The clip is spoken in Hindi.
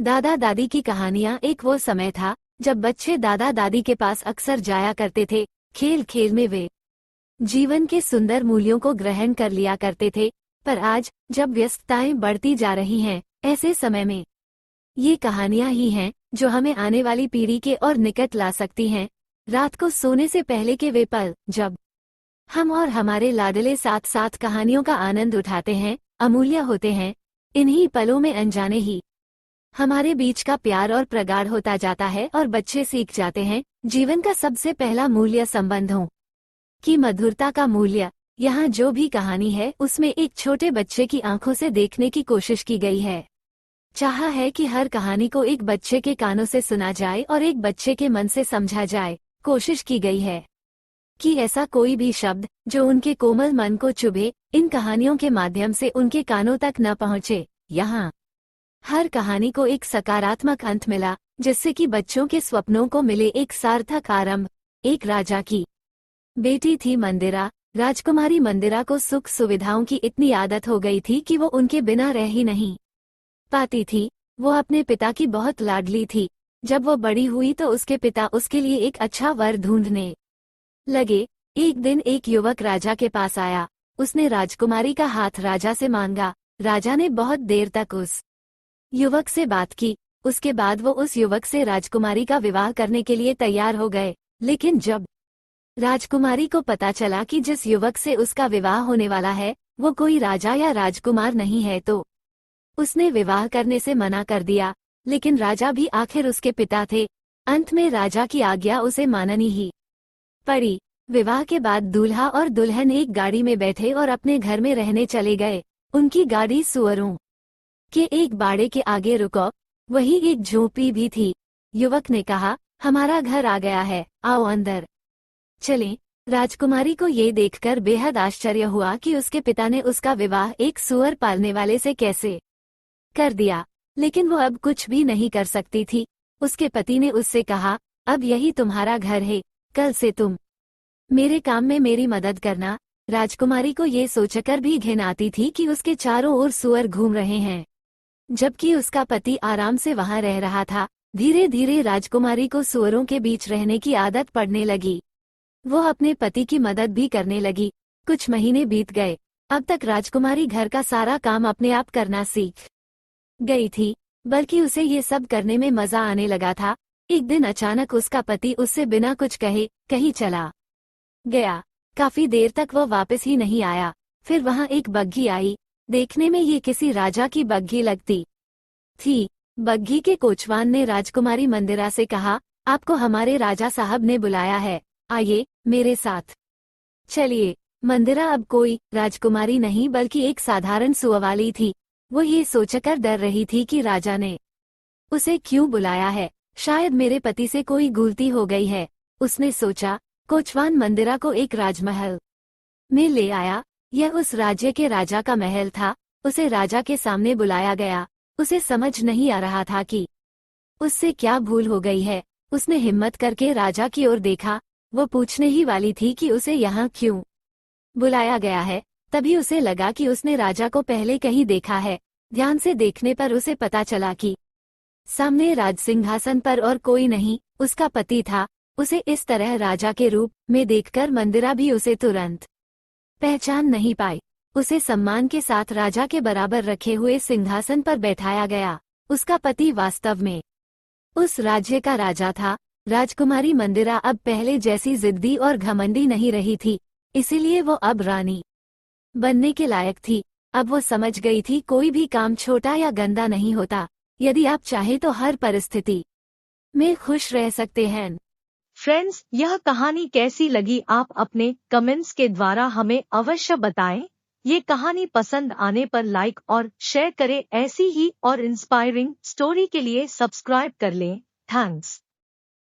दादा दादी की कहानियाँ। एक वो समय था जब बच्चे दादा दादी के पास अक्सर जाया करते थे। खेल खेल में वे जीवन के सुंदर मूल्यों को ग्रहण कर लिया करते थे। पर आज जब व्यस्तताएं बढ़ती जा रही हैं, ऐसे समय में ये कहानियाँ ही हैं जो हमें आने वाली पीढ़ी के और निकट ला सकती हैं। रात को सोने से पहले के वे पल जब हम और हमारे लाडले साथ साथ कहानियों का आनंद उठाते हैं, अमूल्य होते हैं। इन्हीं पलों में अनजाने ही हमारे बीच का प्यार और प्रगाढ़ होता जाता है और बच्चे सीख जाते हैं जीवन का सबसे पहला मूल्य संबंधों की मधुरता का मूल्य। यहाँ जो भी कहानी है उसमें एक छोटे बच्चे की आंखों से देखने की कोशिश की गई है। चाहा है कि हर कहानी को एक बच्चे के कानों से सुना जाए और एक बच्चे के मन से समझा जाए। कोशिश की गई है कि ऐसा कोई भी शब्द जो उनके कोमल मन को चुभे, इन कहानियों के माध्यम से उनके कानों तक न पहुँचे। यहाँ हर कहानी को एक सकारात्मक अंत मिला, जिससे कि बच्चों के स्वप्नों को मिले एक सार्थक आरंभ। एक राजा की बेटी थी मंदिरा। राजकुमारी मंदिरा को सुख सुविधाओं की इतनी आदत हो गई थी कि वो उनके बिना रह ही नहीं पाती थी। वो अपने पिता की बहुत लाडली थी। जब वो बड़ी हुई तो उसके पिता उसके लिए एक अच्छा वर ढूंढने लगे। एक दिन एक युवक राजा के पास आया। उसने राजकुमारी का हाथ राजा से मांगा। राजा ने बहुत देर तक उस युवक से बात की। उसके बाद वो उस युवक से राजकुमारी का विवाह करने के लिए तैयार हो गए। लेकिन जब राजकुमारी को पता चला कि जिस युवक से उसका विवाह होने वाला है वो कोई राजा या राजकुमार नहीं है, तो उसने विवाह करने से मना कर दिया। लेकिन राजा भी आखिर उसके पिता थे। अंत में राजा की आज्ञा उसे माननी ही पड़ी। विवाह के बाद दूल्हा और दुल्हन एक गाड़ी में बैठे और अपने घर में रहने चले गए। उनकी गाड़ी सुअरों के एक बाड़े के आगे रुको। वही एक झोपड़ी भी थी। युवक ने कहा, हमारा घर आ गया है, आओ अंदर चलें। राजकुमारी को ये देखकर बेहद आश्चर्य हुआ कि उसके पिता ने उसका विवाह एक सुअर पालने वाले से कैसे कर दिया। लेकिन वो अब कुछ भी नहीं कर सकती थी। उसके पति ने उससे कहा, अब यही तुम्हारा घर है, कल से तुम मेरे काम में मेरी मदद करना। राजकुमारी को ये सोचकर भी घिन आती थी कि उसके चारों ओर सुअर घूम रहे हैं, जबकि उसका पति आराम से वहां रह रहा था। धीरे धीरे राजकुमारी को सुअरों के बीच रहने की आदत पड़ने लगी। वो अपने पति की मदद भी करने लगी। कुछ महीने बीत गए। अब तक राजकुमारी घर का सारा काम अपने आप करना सीख गई थी, बल्कि उसे ये सब करने में मजा आने लगा था। एक दिन अचानक उसका पति उससे बिना कुछ कहे कहीं चला गया। काफी देर तक वो वापस ही नहीं आया। फिर वहां एक बग्घी आई। देखने में ये किसी राजा की बग्घी लगती थी। बग्घी के कोचवान ने राजकुमारी मंदिरा से कहा, आपको हमारे राजा साहब ने बुलाया है, आइए मेरे साथ चलिए। मंदिरा अब कोई राजकुमारी नहीं बल्कि एक साधारण सुअवाली थी। वो ये सोचकर डर रही थी कि राजा ने उसे क्यों बुलाया है। शायद मेरे पति से कोई गलती हो गई है, उसने सोचा। कोचवान मंदिरा को एक राजमहल में ले आया। यह उस राज्य के राजा का महल था। उसे राजा के सामने बुलाया गया। उसे समझ नहीं आ रहा था कि उससे क्या भूल हो गई है। उसने हिम्मत करके राजा की ओर देखा। वो पूछने ही वाली थी कि उसे यहाँ क्यों बुलाया गया है, तभी उसे लगा कि उसने राजा को पहले कहीं देखा है। ध्यान से देखने पर उसे पता चला कि सामने राजसिंहासन पर और कोई नहीं, उसका पति था। उसे इस तरह राजा के रूप में देखकर मंदिरा भी उसे तुरंत पहचान नहीं पाई। उसे सम्मान के साथ राजा के बराबर रखे हुए सिंहासन पर बैठाया गया। उसका पति वास्तव में उस राज्य का राजा था। राजकुमारी मंदिरा अब पहले जैसी जिद्दी और घमंडी नहीं रही थी, इसीलिए वो अब रानी बनने के लायक थी। अब वो समझ गई थी कोई भी काम छोटा या गंदा नहीं होता। यदि आप चाहें तो हर परिस्थिति में खुश रह सकते हैं। फ्रेंड्स, यह कहानी कैसी लगी आप अपने कमेंट्स के द्वारा हमें अवश्य बताएं। ये कहानी पसंद आने पर लाइक और शेयर करें। ऐसी ही और इंस्पायरिंग स्टोरी के लिए सब्सक्राइब कर लें। थैंक्स।